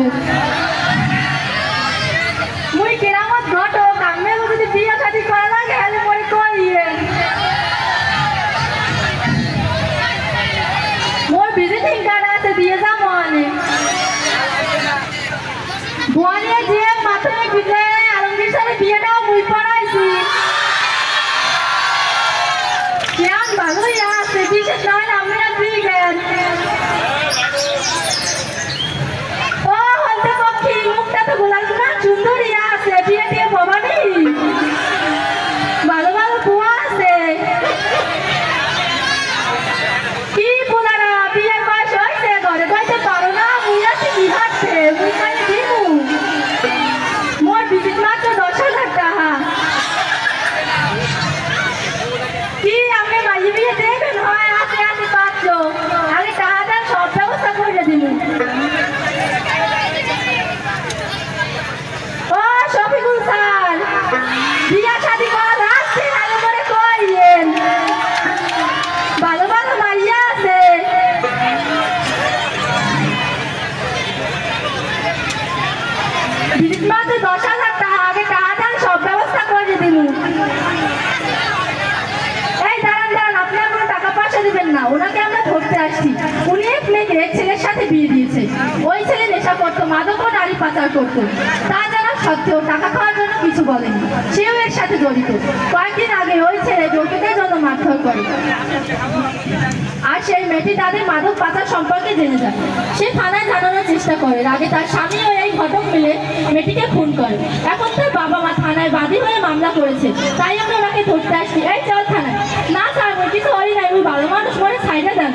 আছে মুই কেরামত ঘটক আমি যদি বিয়ে শাদি করা লাগে হলে মই কইয়ে মোর ভিজিটিং কার্ড আছে দিয়ে যাবো অনেক বোয়ালিয়া যে মাধ্যমিক বিদ্যালয়ে আলমগীর স্যারের বিয়েটাও মুই পড়াইছি কেমন ভালোই আছে বিশেষ নয় আমরা দিবেন ও হলতে পক্ষী মুখটা তো গোলাপ না সুন্দরী আছে বিয়ে দিয়ে ভবানী ভালো ভালো বুয়া আছে কি বোলারা বিয়ের বয়স হয়েছে ঘরে বসে পারো না মুই আছি কি হাঁটছে মুই খাই দিবু মোর বিজিট মাত্র 10,000 টাকা কি আমি মাঝে বিয়ে দেবেন হয় আছে আছে পাচ্ছ আগে টাকা সব ব্যবস্থা করে দিল ও শফিকুল স্যার বিয়া শাদি করা রাখছি আগে করে কইয়েন ভালো ভালো মাইয়া আছে বিজিট মাত্র 10,000 টাকা আগে টাকা সব ব্যবস্থা করে দিল না ওনাকে আমরা ধরতে আসছি উনি এক মেয়েকে ছেলের সাথে বিয়ে দিয়েছে ওই ছেলে নেশা করতো মাদক ও নারী পাচার করতো তা জানা সত্ত্বেও টাকা খাওয়ার জন্য কিছু বলেনি সেও এর সাথে জড়িত কয়েকদিন আগে ওই ছেলে যৌতুকের জন্য মারধর করে আর সেই মেয়েটি তাদের মাদক পাচার সম্পর্কে জেনে যায় সে থানায় জানানোর চেষ্টা করে আগে তার স্বামী ও এই ঘটক মিলে মেয়েটিকে খুন করে এখন তার বাবা মা থানায় বাদী হয়ে মামলা করেছে তাই আমরা ওনাকে ধরতে আসছি এই চল থানায় না স্যার ওই কিছু হই নাই ওই ভালো মানুষ মনে ছাইড়া দেন